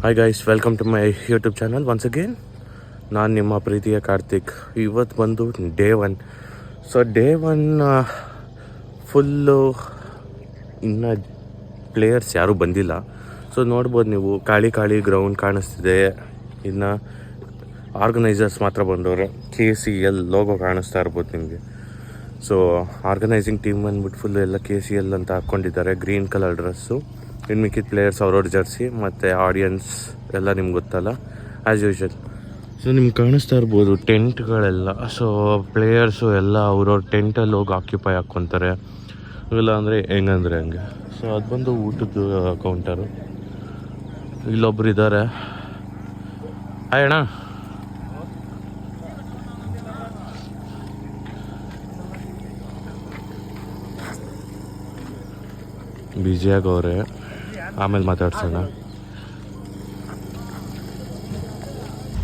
Hi guys, welcome to my YouTube channel once again. ನಾನು ನಿಮ್ಮ ಪ್ರೀತಿಯ ಕಾರ್ತಿಕ್. ಇವತ್ತು ಬಂದು ಡೇ 1. ಸೊ ಡೇ 1 ಫುಲ್ಲು ಇನ್ನು ಪ್ಲೇಯರ್ಸ್ ಯಾರೂ ಬಂದಿಲ್ಲ. ಸೊ ನೋಡ್ಬೋದು ನೀವು, ಖಾಲಿ ಗ್ರೌಂಡ್ ಕಾಣಿಸ್ತಿದೆ. ಇನ್ನು ಆರ್ಗನೈಸರ್ಸ್ ಮಾತ್ರ ಬಂದವ್ರೆ. KCL ಲೋಗೋ ಕಾಣಿಸ್ತಾ ಇರ್ಬೋದು ನಿಮಗೆ. ಸೊ ಆರ್ಗನೈಸಿಂಗ್ ಟೀಮ್ ಬಂದ್ಬಿಟ್ಟು ಫುಲ್ಲು ಎಲ್ಲ KCL ಅಂತ ಹಾಕ್ಕೊಂಡಿದ್ದಾರೆ, ಗ್ರೀನ್ ಕಲರ್ ಡ್ರೆಸ್ಸು. ಇನ್ನು ಮಿಕ್ಕಿದ ಪ್ಲೇಯರ್ಸ್ ಅವ್ರವ್ರ ಜರ್ಸಿ, ಮತ್ತು ಆಡಿಯನ್ಸ್ ಎಲ್ಲ ನಿಮ್ಗೆ ಗೊತ್ತಲ್ಲ, ಆ್ಯಸ್ ಯೂಶ್ವಲ್. ಸೊ ನಿಮ್ಗೆ ಕಾಣಿಸ್ತಾ ಇರ್ಬೋದು ಟೆಂಟ್ಗಳೆಲ್ಲ. ಸೊ ಪ್ಲೇಯರ್ಸು ಎಲ್ಲ ಅವ್ರವ್ರ ಟೆಂಟಲ್ಲಿ ಹೋಗಿ ಆಕ್ಯುಪೈ ಹಾಕ್ಕೊತಾರೆ. ಇಲ್ಲ ಅಂದರೆ ಹೆಂಗಂದರೆ ಹಂಗೆ. ಸೊ ಅದು ಬಂದು ಊಟದ ಕೌಂಟರು. ಇಲ್ಲೊಬ್ರು ಇದ್ದಾರೆ. ಹಾಯ್ ಅಣ್ಣ. ಬ್ಯುಸಿಯಾಗವ್ರೆ, ಆಮೇಲೆ ಮಾತಾಡ್ಸೋಣ.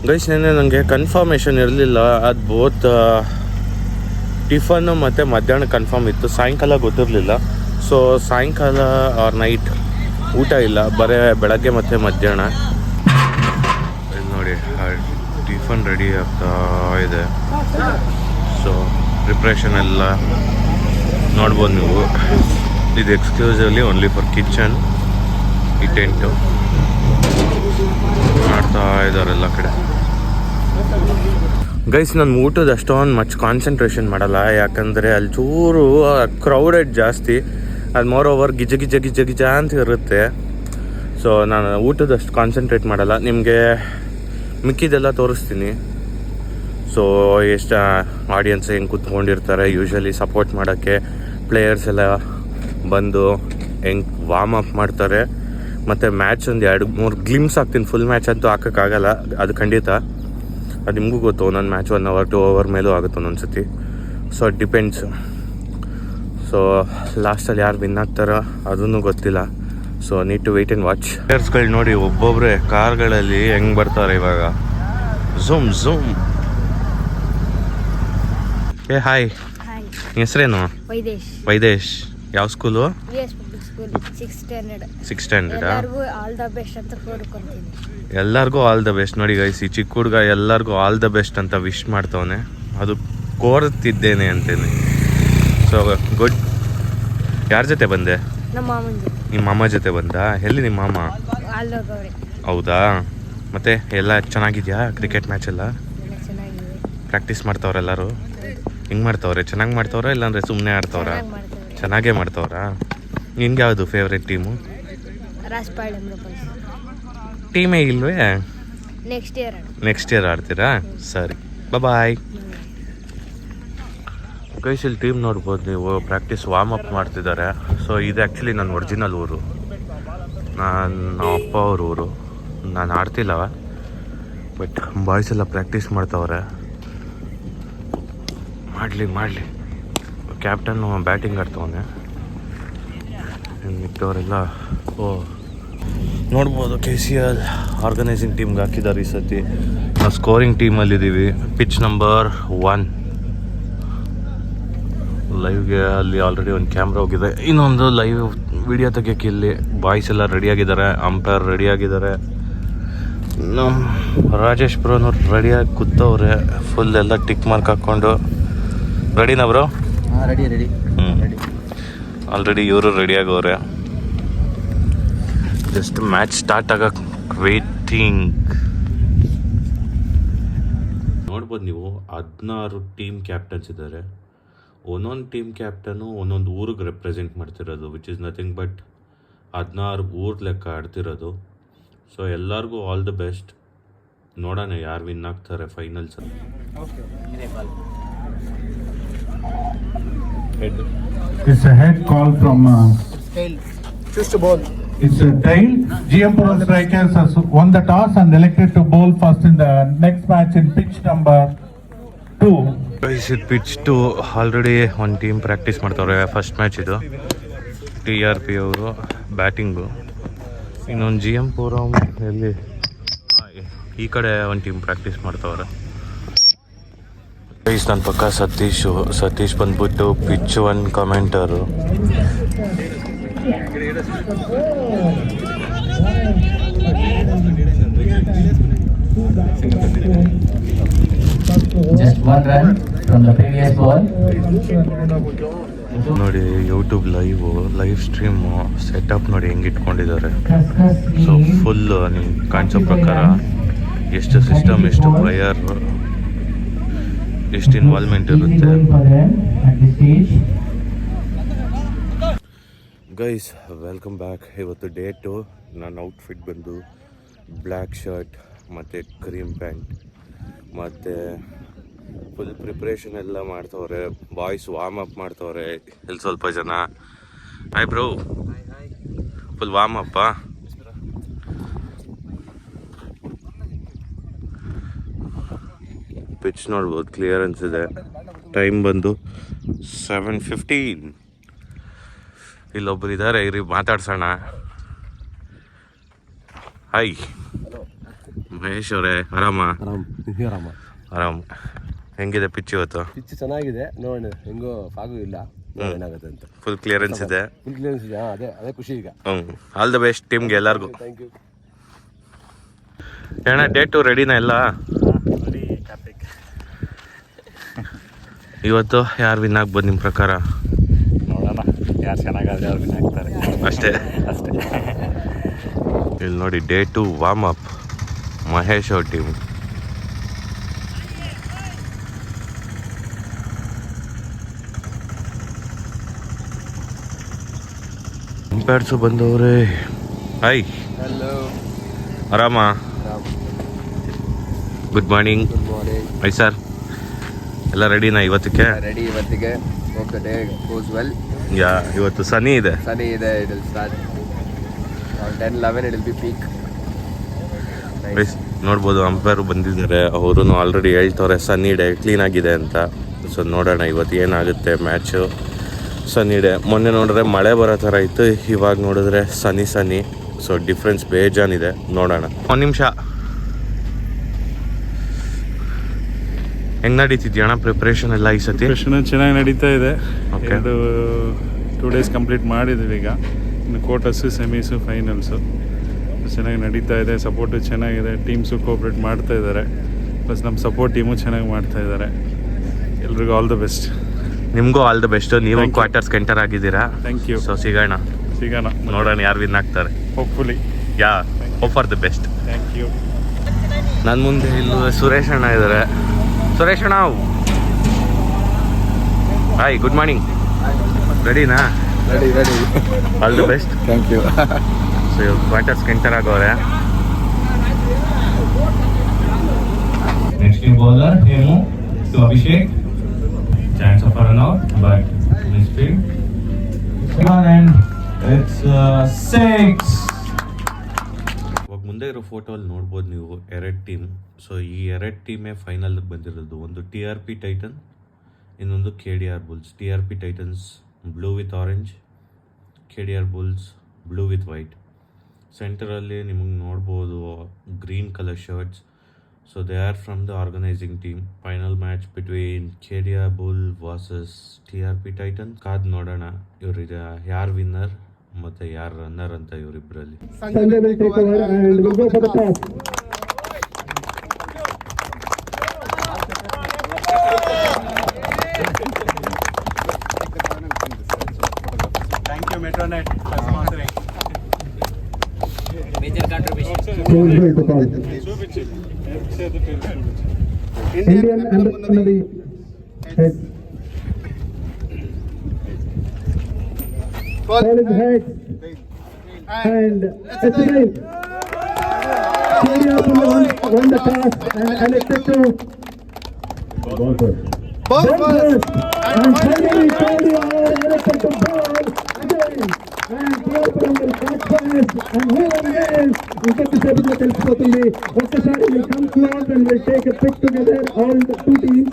ಗೈಸ್, ನೆನ್ನೆ ನನಗೆ ಕನ್ಫರ್ಮೇಷನ್ ಇರಲಿಲ್ಲ. ಅದು ಬೋತ್ ಟಿಫನ್ನು ಮತ್ತು ಮಧ್ಯಾಹ್ನ ಕನ್ಫರ್ಮ್ ಇತ್ತು, ಸಾಯಂಕಾಲ ಗೊತ್ತಿರಲಿಲ್ಲ. ಸೊ ಸಾಯಂಕಾಲ ಆರ್ ನೈಟ್ ಊಟ ಇಲ್ಲ, ಬರೀ ಬೆಳಗ್ಗೆ ಮತ್ತು ಮಧ್ಯಾಹ್ನ. ಇಲ್ಲಿ ನೋಡಿ, ಟಿಫನ್ ರೆಡಿ ಆಗ್ತಾ ಇದೆ. ಸೊ ಪ್ರಿಪ್ರೇಷನ್ ಎಲ್ಲ ನೋಡ್ಬೋದು ನೀವು. ಇದು ಎಕ್ಸ್ಕ್ಲೂಸಿವ್ಲಿ ಓನ್ಲಿ ಫಾರ್ ಕಿಚನ್. ಈ ಟೆಂಟು ಮಾಡ್ತಾ ಇದ್ದಾರೆ ಎಲ್ಲ ಕಡೆ. ಗೈಸ್, ನಾನು ಊಟದ ಅಷ್ಟೊಂದು ಮಚ್ ಕಾನ್ಸಂಟ್ರೇಷನ್ ಮಾಡಲ್ಲ, ಯಾಕಂದರೆ ಅಲ್ಲಿ ಚೂರು ಕ್ರೌಡೆಡ್ ಜಾಸ್ತಿ. ಅದು ಮೋರ್ ಓವರ್ ಗಿಜ ಅಂತ ಇರುತ್ತೆ. ಸೊ ನಾನು ಊಟದಷ್ಟು ಕಾನ್ಸಂಟ್ರೇಟ್ ಮಾಡಲ್ಲ. ನಿಮಗೆ ಮಿಕ್ಕಿದೆಲ್ಲ ತೋರಿಸ್ತೀನಿ. ಸೊ ಎಷ್ಟು ಆಡಿಯನ್ಸ್ ಹೆಂಗೆ ಕೂತ್ಕೊಂಡಿರ್ತಾರೆ ಯೂಶ್ವಲಿ ಸಪೋರ್ಟ್ ಮಾಡೋಕ್ಕೆ. ಪ್ಲೇಯರ್ಸ್ ಎಲ್ಲ ಬಂದು ಹೆಂಗೆ ವಾರ್ಮ್ ಅಪ್ ಮಾಡ್ತಾರೆ. ಮತ್ತು ಮ್ಯಾಚ್ ಒಂದು 2-3 ಗ್ಲಿಮ್ಸ್ ಹಾಕ್ತೀನಿ. ಫುಲ್ ಮ್ಯಾಚ್ ಅಂತೂ ಹಾಕೋಕ್ಕಾಗಲ್ಲ, ಅದು ಖಂಡಿತ. ಅದು ನಿಮಗೂ ಗೊತ್ತು, ಒಂದೊಂದು ಮ್ಯಾಚ್ 1 hour 2 hour ಮೇಲೂ ಆಗುತ್ತೆ ಒಂದೊಂದು ಸತಿ. So it depends. ಸೊ ಲಾಸ್ಟಲ್ಲಿ ಯಾರು ವಿನ್ ಆಗ್ತಾರೋ ಅದೂ ಗೊತ್ತಿಲ್ಲ. So need to wait and watch. ಪ್ಲೇಯರ್ಸ್ಗಳು ನೋಡಿ, ಒಬ್ಬೊಬ್ಬರೇ ಕಾರ್ಗಳಲ್ಲಿ ಹೆಂಗೆ ಬರ್ತಾರೆ ಇವಾಗ. ಝೂಮ್. ಏ ಹಾಯ್, ಹೆಸರೇನು? ವೈದೇಶ್. ಯಾವ ಸ್ಕೂಲು? Six standard. ಎಲ್ಲರಿಗೂ ಆಲ್ ದ ಬೆಸ್ಟ್. ನೋಡಿ ಗೈಸ್, ಈ ಚಿಕ್ಕ ಹುಡುಗ ಎಲ್ಲರಿಗೂ ಆಲ್ ದ ಬೆಸ್ಟ್ ಅಂತ ವಿಶ್ ಮಾಡ್ತವನೆ. ಅದು ಕೋರುತ್ತಿದ್ದೇನೆ ಅಂತೇನೆ. So good. ಯಾರ ಜೊತೆ ಬಂದೆ? ನಿಮ್ಮ ಮಾಮ ಜೊತೆ ಬಂದ? ಎಲ್ಲಿ ನಿಮ್ಮ ಮಾಮ? ಹೌದಾ? ಮತ್ತೆ ಎಲ್ಲ ಚೆನ್ನಾಗಿದ್ಯಾ? ಕ್ರಿಕೆಟ್ ಮ್ಯಾಚ್ ಎಲ್ಲ ಪ್ರಾಕ್ಟೀಸ್ ಮಾಡ್ತವ್ರ ಎಲ್ಲರೂ? ಹಿಂಗೆ ಮಾಡ್ತವ್ರೆ? ಚೆನ್ನಾಗಿ ಮಾಡ್ತವ್ರ ಇಲ್ಲಾಂದರೆ ಸುಮ್ಮನೆ ಆಡ್ತವ್ರ? ಚೆನ್ನಾಗೇ ಮಾಡ್ತವ್ರಾ? ನಿನ್ಗೆ ಯಾವುದು ಫೇವ್ರೆಟ್ ಟೀಮು? ಟೀಮೇ ಇಲ್ವೇ? ನೆಕ್ಸ್ಟ್ ಇಯರ್ ಆಡ್ತೀರಾ? ಸರಿ, ಬಾಯ್. ಗೈಸ್, ಇಲ್ಲಿ ಟೀಮ್ ನೋಡ್ಬೋದು ನೀವು, ಪ್ರಾಕ್ಟೀಸ್ ವಾರ್ಮ್ ಅಪ್ ಮಾಡ್ತಿದ್ದಾರೆ. ಸೊ ಇದು ಆ್ಯಕ್ಚುಲಿ ನನ್ನ ಒರಿಜಿನಲ್ ಊರು, ನಮ್ಮ ಅಪ್ಪ ಅವ್ರ ಊರು. ನಾನು ಆಡ್ತಿಲ್ಲ, ಬಟ್ ಬಾಯ್ಸ್ ಎಲ್ಲ ಪ್ರಾಕ್ಟೀಸ್ ಮಾಡ್ತವ್ರೆ. ಮಾಡಲಿ. ಕ್ಯಾಪ್ಟನ್ನು ಬ್ಯಾಟಿಂಗ್ ಆಡ್ತವನೆ. ಮಿಕ್ಕವರೆಲ್ಲ ನೋಡ್ಬೋದು KCL ಆರ್ಗನೈಸಿಂಗ್ ಟೀಮ್ಗೆ ಹಾಕಿದ್ದಾರೆ ಈ ಸತಿ. ನಾವು ಸ್ಕೋರಿಂಗ್ ಟೀಮಲ್ಲಿದ್ದೀವಿ. ಪಿಚ್ ನಂಬರ್ 1 ಲೈವ್ಗೆ ಅಲ್ಲಿ ಆಲ್ರೆಡಿ ಒಂದು ಕ್ಯಾಮ್ರಾ ಹೋಗಿದೆ. ಇನ್ನೊಂದು ಲೈವ್ ವಿಡಿಯೋ ತೆಗಿಯೋಕ್ಕೆ ಇಲ್ಲಿ ಬಾಯ್ಸ್ ಎಲ್ಲ ರೆಡಿಯಾಗಿದ್ದಾರೆ. ಅಂಪೈರ್ ರೆಡಿಯಾಗಿದ್ದಾರೆ. ನಮ್ಮ ರಾಜೇಶ್ ಬ್ರೋನವ್ರು ರೆಡಿಯಾಗಿ ಕೂತವ್ರೆ. ಫುಲ್ ಎಲ್ಲ ಟಿಕ್ ಮಾರ್ಕ್ ಹಾಕ್ಕೊಂಡು. ರೆಡಿನಾ ಬ್ರೋ? ರೆಡಿ. ಆಲ್ರೆಡಿ ಇವರು ರೆಡಿಯಾಗವ್ರೆ. ಜಸ್ಟ್ ಮ್ಯಾಚ್ ಸ್ಟಾರ್ಟ್ ಆಗಕ್ಕೆ ವೇಟಿಂಗ್. ನೋಡ್ಬೋದು ನೀವು, 16 ಟೀಮ್ ಕ್ಯಾಪ್ಟನ್ಸ್ ಇದ್ದಾರೆ. ಒಂದೊಂದು ಟೀಮ್ ಕ್ಯಾಪ್ಟನು ಒಂದೊಂದು ಊರಿಗೆ ರೆಪ್ರೆಸೆಂಟ್ ಮಾಡ್ತಿರೋದು, ವಿಚ್ ಇಸ್ ನಥಿಂಗ್ ಬಟ್ 16 ಊರ್ ಲೆಕ್ಕ ಆಡ್ತಿರೋದು. ಸೊ ಎಲ್ಲರಿಗೂ ಆಲ್ ದ ಬೆಸ್ಟ್. ನೋಡೋಣ ಯಾರು ವಿನ್ ಆಗ್ತಾರೆ finals. It's a head call from tail. Choose to bowl. It's a tail. GM Pro Strikers has won the toss and elected to bowl first in the next match in pitch number 2. Guys, ಇದು pitch 2 already ಒಂದು team practice ಮಾಡ್ತವ್ರೆ. First match ಇದು. TRP ಅವರು batting. ಇನ್ನೊಂದು GM Pro ಎಲ್ಲಿ ಈ ಕಡೆ ಒಂದು team practice ಮಾಡ್ತವ್ರೆ. Guys, ನನ್ನ ಪಕ್ಕ ಸತೀಶ್ ಬಂದ್ಬಿಟ್ಟು pitch 1 ಕಮೆಂಟರು. 1 run from the previous ball. ನೋಡಿ ಯೂಟ್ಯೂಬ್ ಲೈವ್ ಸ್ಟ್ರೀಮು ಸೆಟಪ್ ನೋಡಿ ಹೆಂಗೆ ಇಟ್ಕೊಂಡಿದ್ದಾರೆ. ಸೊ ಫುಲ್ ನಿಮ್ಗೆ ಕಾಣಿಸೋ ಪ್ರಕಾರ ಎಷ್ಟು ಸಿಸ್ಟಮ್, ಎಷ್ಟು ವಯರ್, ಎಷ್ಟು ಇನ್ವಾಲ್ವ್ಮೆಂಟ್ ಇರುತ್ತೆ. Guys welcome back. ಇವತ್ತು ಡೇ 2. ನನ್ನ ಔಟ್ಫಿಟ್ ಬಂದು ಬ್ಲ್ಯಾಕ್ ಶರ್ಟ್ ಮತ್ತು ಕ್ರೀಮ್ ಪ್ಯಾಂಟ್, ಮತ್ತು ಫುಲ್ ಪ್ರಿಪ್ರೇಷನ್ ಎಲ್ಲ ಮಾಡ್ತವ್ರೆ. ಬಾಯ್ಸ್ ವಾರ್ಮ್ ಅಪ್ ಮಾಡ್ತವ್ರೆ. ಇಲ್ಲಿ ಸ್ವಲ್ಪ ಜನ. Hi bro, full warm up. Pitch ನೋಡ್ಬೋದು, ಕ್ಲಿಯರೆನ್ಸ್ ಇದೆ. ಟೈಮ್ ಬಂದು 7:15. ಇಲ್ಲೊಬ್ರು ಇದ್ದಾರೆ, ಇರಿ ಮಾತಾಡ್ಸೋಣ. ಹಾಯ್ ಮಹೇಶ್ ಅವರೇ, ಆರಾಮ? ಆರಾಮ್. ಹೆಂಗಿದೆ ಪಿಚ್ ಇವತ್ತು? ಪಿಚ್ ಚೆನ್ನಾಗಿದೆ, ನೋಡೋಣ ಹೆಂಗೋ ಫಾಗು ಇಲ್ಲ, ಏನಾಗುತ್ತೆ ಅಂತ. ಫುಲ್ ಕ್ಲಿಯರೆನ್ಸ್ ಇದೆ. ಫುಲ್ ಕ್ಲಿಯರೆನ್ಸ್ ಇದೆ, ಅದೇ ಖುಷಿ ಈಗ. ಆಲ್ ದ ಬೆಸ್ಟ್ ಟೀಮ್ಗೆ ಎಲ್ಲರಿಗೂ. ಥ್ಯಾಂಕ್ ಯು ಏನ ಡೇ 2 ರೆಡಿನಾ ಎಲ್ಲ? ಇವತ್ತು ಯಾರು ವಿನ್ ಆಗ್ಬೋದು ನಿಮ್ಮ ಪ್ರಕಾರ? ನೋಡೋಣ, ಯಾರು ಚೆನ್ನಾಗಾದ್ರೆ ಅವ್ರು ವಿನ್ ಆಗ್ತಾರೆ ಅಷ್ಟೇ. ಇಲ್ಲಿ ನೋಡಿ ಡೇ 2 ವಾರ್ಮ್ ಅಪ್, ಮಹೇಶ್ ಅವ್ರ ಟೀಮ್. ಅಂಪೈರ್ಸು ಬಂದವ್ರೆ. ಹಾಯ್, ಹಲೋ, ಆರಾಮ? Good morning. Good morning. ಐ ಸರ್, ಎಲ್ಲ ರೆಡಿನಾ ಇವತ್ತಿಗೆ? ರೆಡಿ ಇವತ್ತಿಗೆ. Hope the day goes well. Yeah, ಇವತ್ತು ಸನಿ ಇದೆ. ಸನಿ ಇದೆ. It will start 10-11. It will be peak. ನೋಡ್ಬೋದು ಅಂಪೈರ್ ಬಂದಿದ್ದಾರೆ. ಅವರು ಆಲ್ರೆಡಿ ಹೇಳ್ತವ್ರೆ ಸನ್ನಿ ಡೇ, ಕ್ಲೀನ್ ಆಗಿದೆ ಅಂತ. ಸೊ ನೋಡೋಣ ಇವತ್ತು ಏನಾಗುತ್ತೆ ಮ್ಯಾಚು. ಸನ್ನಿ ಡೇ. ಮೊನ್ನೆ ನೋಡಿದ್ರೆ ಮಳೆ ಬರೋ ಥರ ಇತ್ತು, ಇವಾಗ ನೋಡಿದ್ರೆ ಸನಿ. ಸೊ ಡಿಫ್ರೆನ್ಸ್ ಬೇಜಾನಿದೆ. ನೋಡೋಣ. ಒಂದು ನಿಮಿಷ. ಹೆಂಗೆ ನಡೀತಿದ್ಯಣ್ಣ ಪ್ರಿಪ್ರೇಷನ್ ಎಲ್ಲ ಈ ಸತಿ? ಪ್ರಿಪ್ರೇಷನ್ ಚೆನ್ನಾಗಿ ನಡೀತಾ ಇದೆ. Okay. 2 days ಕಂಪ್ಲೀಟ್ ಮಾಡಿದ್ದೀವಿ ಈಗ. ಇನ್ನು ಕ್ವಾರ್ಟರ್ಸು, ಸೆಮೀಸು, ಫೈನಲ್ಸು ಚೆನ್ನಾಗಿ ನಡೀತಾ ಇದೆ. ಸಪೋರ್ಟು ಚೆನ್ನಾಗಿದೆ. ಟೀಮ್ಸು ಕೋಆಪ್ರೇಟ್ ಮಾಡ್ತಾ ಇದ್ದಾರೆ. ಪ್ಲಸ್ ನಮ್ಮ ಸಪೋರ್ಟ್ ಟೀಮು ಚೆನ್ನಾಗಿ ಮಾಡ್ತಾ ಇದ್ದಾರೆ. ಎಲ್ರಿಗೂ ಆಲ್ ದ ಬೆಸ್ಟ್. ನಿಮಗೂ ಆಲ್ ದ ಬೆಸ್ಟ್. ನೀವು Thank you. ಕ್ವಾರ್ಟರ್ಸ್ಗೆ ಎಂಟರ್ ಆಗಿದ್ದೀರಾ. Thank you. ಸೊ ಸಿಗೋಣ. ನೋಡೋಣ ಯಾರು ವಿನ್ ಆಗ್ತಾರೆ. Hopefully. Yeah, hope for the best. Thank you. ನನ್ನ ಮುಂದೆ ಇಲ್ಲಿ ಸುರೇಶ್ ಅಣ್ಣ ಇದ್ದಾರೆ. ಸುರೇಶ್ ಅಣ್ಣ, ಹಾಯ್, ಗುಡ್ ಮಾರ್ನಿಂಗ್. ರೆಡಿನಾ? Ready. All the best. Thank you. So ಇವಾಗ ಕ್ವಾರ್ಟರ್ಸ್ಗೆ ಎಂಟರ್ ಆಗೋರೆ. Next new bowler, Hemu to Abhishek. Chance of a run out, but misfield. And it's 6. ಇವಾಗ ಮುಂದೆ ಇರೋ ಫೋಟೋಲ್ಲಿ ನೋಡ್ಬೋದು ನೀವು 2 ಟೀಮ್. ಸೊ ಈ 2 ಟೀಮೇ ಫೈನಲ್ಗೆ ಬಂದಿರೋದು. ಒಂದು TRP ಟೈಟನ್, ಇನ್ನೊಂದು KDR bulls. TRP titans blue with orange, KDR bulls blue with white. ಸೆಂಟರಲ್ಲಿ ನಿಮಗೆ ನೋಡ್ಬೋದು green colour shirts. So they are from the organising team. Final match between KDR bull versus TRP titan. ಕಾದ್ ನೋಡೋಣ ಇವ್ರಿಗೆ ಯಾರು winner ಮತ್ತು ಯಾರು runner ಅಂತ ಇವರಿಬ್ಬರಲ್ಲಿ. Sanjay will take over and will go for the toss. Thank you Metronet for sponsoring. Major contribution. Indian under the head. Ball is head and it's a rail. Won the toss and elected to ball first. And finally KDR elected to ball again. And Program will catch fast and whoever it is, ఇంకొకసేపట్లో తెలిసిపోతుంది. ఒక్కసారి will come close and will take a pic together, all the 2 teams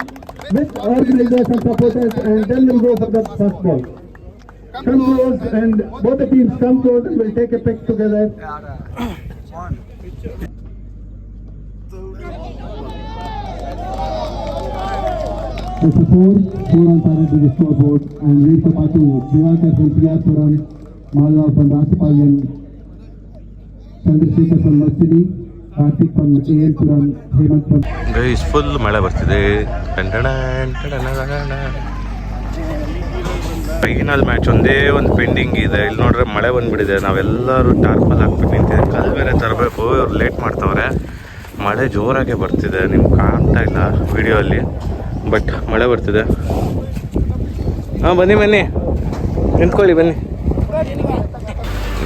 with organizers and supporters, and then we'll go for the first ball. Come close and both the teams come close and will take a pic together. This is 4 on target to the scoreboard and lead to Patu, Divakar from Priyapuram, Malwa from Rasapalyan, Chandrasekhar from Marsili, Karthik from AL Puram, Hemant from guys full ಮಳೆ ಬರ್ತಿದೆ. Final match ಒಂದೇ ಒಂದು pending ಇದೆ. ಇಲ್ಲಿ ನೋಡ್ರೆ ಮಳೆ ಬಂದ್ಬಿಟ್ಟಿದೆ. ನಾವೆಲ್ಲರೂ ಟಾರ್ಪಲ್ ಹಾಕ್ಬಿಟ್ಟು ನಿಂತಿದೆ. ಕಲ್ಲು ಬೇರೆ ತರಬೇಕು, ಇವ್ರು ಲೇಟ್ ಮಾಡ್ತಾವ್ರೆ. ಮಳೆ ಜೋರಾಗೆ ಬರ್ತಿದೆ, ನಿಮ್ಗೆ ಕಾಣ್ತಾ ಇಲ್ಲ ವಿಡಿಯೋ ಅಲ್ಲಿ, ಬಟ್ ಮಳೆ ಬರ್ತಿದೆ. ಹಾಂ ಬನ್ನಿ ನಿಂತ್ಕೊಳ್ಳಿ ಬನ್ನಿ.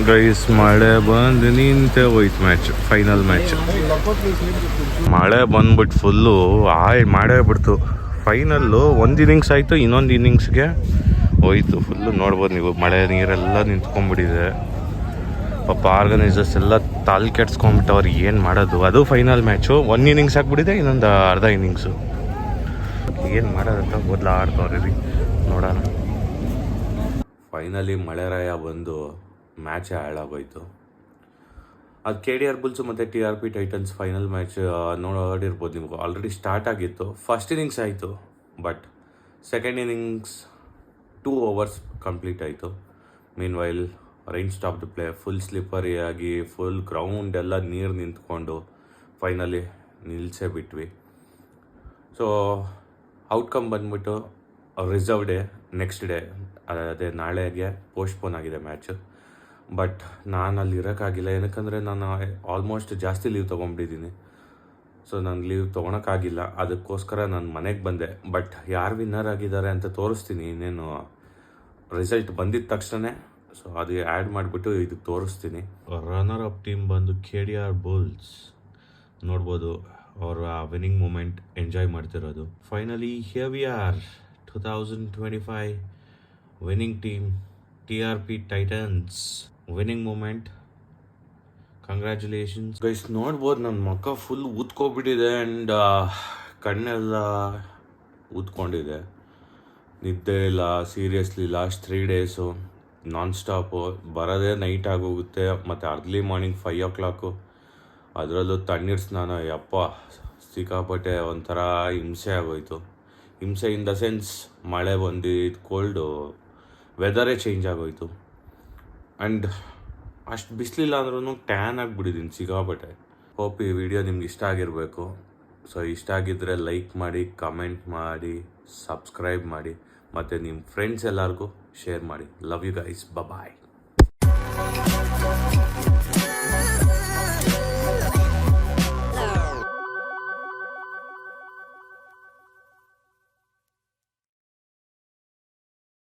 ಗೈಸ್ ಮಳೆ ಬಂದು ನಿಂತೆ ಹೋಯ್ತು ಮ್ಯಾಚ್, ಫೈನಲ್ ಮ್ಯಾಚ್. ಮಳೆ ಬಂದ್ಬಿಟ್ಟು ಫುಲ್ಲು ಮಾಡೇ ಬಿಡ್ತು. ಫೈನಲ್ಲು ಒಂದು ಇನ್ನಿಂಗ್ಸ್ ಆಯಿತು, ಇನ್ನೊಂದು ಇನ್ನಿಂಗ್ಸ್ಗೆ ಹೋಯ್ತು ಫುಲ್ಲು. ನೋಡ್ಬೋದು ನೀವು, ಮಳೆ ನೀರೆಲ್ಲ ನಿಂತ್ಕೊಂಡ್ಬಿಟ್ಟಿದೆ. ಪಾಪ ಆರ್ಗನೈಸರ್ಸ್ ಎಲ್ಲ ತಾಲ್ ಕೆಡ್ಸ್ಕೊಂಡ್ಬಿಟ್ಟವ್ರು, ಏನು ಮಾಡೋದು. ಅದು ಫೈನಲ್ ಮ್ಯಾಚು, ಒಂದು ಇನ್ನಿಂಗ್ಸ್ ಹಾಕ್ಬಿಟ್ಟಿದೆ, ಇನ್ನೊಂದು ಅರ್ಧ ಇನ್ನಿಂಗ್ಸು. ಏನು ಮಾಡೋದಂತ ಬದಲಾಡ್ತವ್ರಿ, ನೋಡೋಣ. ಫೈನಲಿ ಮಳೆರಾಯ ಬಂದು ಮ್ಯಾಚೇ ಹಾಳಾಗೋಯ್ತು. ಅದು KDR ಬುಲ್ಸು ಮತ್ತು TRP ಟೈಟನ್ಸ್ ಫೈನಲ್ ಮ್ಯಾಚ್ ನೋಡಿರ್ಬೋದು ನಿಮ್ಗೆ. ಆಲ್ರೆಡಿ ಸ್ಟಾರ್ಟ್ ಆಗಿತ್ತು. ಫಸ್ಟ್ ಇನ್ನಿಂಗ್ಸ್ ಆಯಿತು, but second innings 2 overs complete ಆಯಿತು. Meanwhile rain stop the play. Full slippery ಆಗಿ ಫುಲ್ ಗ್ರೌಂಡ್ ಎಲ್ಲ ನೀರು ನಿಂತ್ಕೊಂಡು ಫೈನಲಿ ನಿಲ್ಲಿಸೇ ಬಿಟ್ವಿ. ಸೊ ಔಟ್ಕಮ್ ಬಂದ್ಬಿಟ್ಟು ರಿಸರ್ವ್ ಡೇ, ನೆಕ್ಸ್ಟ್ ಡೇ, ಅದೇ ನಾಳೆಗೆ ಪೋಸ್ಟ್ಪೋನ್ ಆಗಿದೆ ಮ್ಯಾಚು. ಬಟ್ ನಾನು ಅಲ್ಲಿ ಇರೋಕ್ಕಾಗಿಲ್ಲ, ಏನಕ್ಕಂದರೆ ನಾನು ಆಲ್ಮೋಸ್ಟ್ ಜಾಸ್ತಿ ಲೀವ್ ತೊಗೊಂಡಿದ್ದೀನಿ. ಸೊ ನಾನು ಲೀವ್ ತೊಗೊಳಕ್ಕಾಗಿಲ್ಲ, ಅದಕ್ಕೋಸ್ಕರ ನಾನು ಮನೆಗೆ ಬಂದೆ. ಬಟ್ ಯಾರು ವಿನ್ನರ್ ಆಗಿದ್ದಾರೆ ಅಂತ ತೋರಿಸ್ತೀನಿ ಇನ್ನೇನು ರಿಸಲ್ಟ್ ಬಂದಿದ್ದ ತಕ್ಷಣ. ಸೊ ಅದು ಆ್ಯಡ್ ಮಾಡಿಬಿಟ್ಟು ಇದಕ್ಕೆ ತೋರಿಸ್ತೀನಿ. ರನ್ನರ್ ಅಪ್ ಟೀಮ್ ಬಂದು KDR ಬುಲ್ಸ್. ನೋಡ್ಬೋದು ಅವರ ವಿನ್ನಿಂಗ್ ಮೂಮೆಂಟ್ ಎಂಜಾಯ್ ಮಾಡ್ತಿರೋದು. Finally here we are, 2025 winning team TRP Titans. Winning moment, congratulations guys. ನೋಡ್ಬೋದು ನನ್ನ ಮುಖ ಫುಲ್ ಊದ್ಕೊಬಿಟ್ಟಿದೆ ಆ್ಯಂಡ್ ಕಣ್ಣೆಲ್ಲ ಊದ್ಕೊಂಡಿದೆ. ನಿದ್ದೆ ಇಲ್ಲ ಸೀರಿಯಸ್ಲಿ. ಲಾಸ್ಟ್ 3 ಡೇಸು ನಾನ್ ಸ್ಟಾಪು. ಬರೋದೇ ನೈಟ್ ಆಗೋಗುತ್ತೆ, ಮತ್ತು ಅರ್ಲಿ ಮಾರ್ನಿಂಗ್ 5 o'clock. ಅದರಲ್ಲೂ ತಣ್ಣೀರು ಸ್ನಾನ, ಯಪ್ಪ ಸಿಕ್ಕಾಪಟ್ಟೆ ಒಂಥರ ಹಿಂಸೆ ಆಗೋಯ್ತು. ಹಿಂಸೆ ಇನ್ ದ ಸೆನ್ಸ್ ಮಳೆ ಬಂದಿದ್ದು, ಕೋಲ್ಡು ವೆದರೇ ಚೇಂಜ್ ಆಗೋಯ್ತು. ಆ್ಯಂಡ್ ಅಷ್ಟು ಬಿಸಿಲಿಲ್ಲ ಅಂದ್ರೂ ಟ್ಯಾನ್ ಆಗಿಬಿಟ್ಟಿದ್ದೀನಿ ಸಿಕ್ಕಾಪಟ್ಟೆ. ಹೋಪ್ ಈ ವಿಡಿಯೋ ನಿಮ್ಗೆ ಇಷ್ಟ ಆಗಿರಬೇಕು. ಸೊ ಇಷ್ಟ ಆಗಿದ್ದರೆ ಲೈಕ್ ಮಾಡಿ, ಕಮೆಂಟ್ ಮಾಡಿ, ಸಬ್ಸ್ಕ್ರೈಬ್ ಮಾಡಿ, ಮತ್ತು ನಿಮ್ಮ ಫ್ರೆಂಡ್ಸ್ ಎಲ್ಲರಿಗೂ ಶೇರ್ ಮಾಡಿ. Love you guys, bye.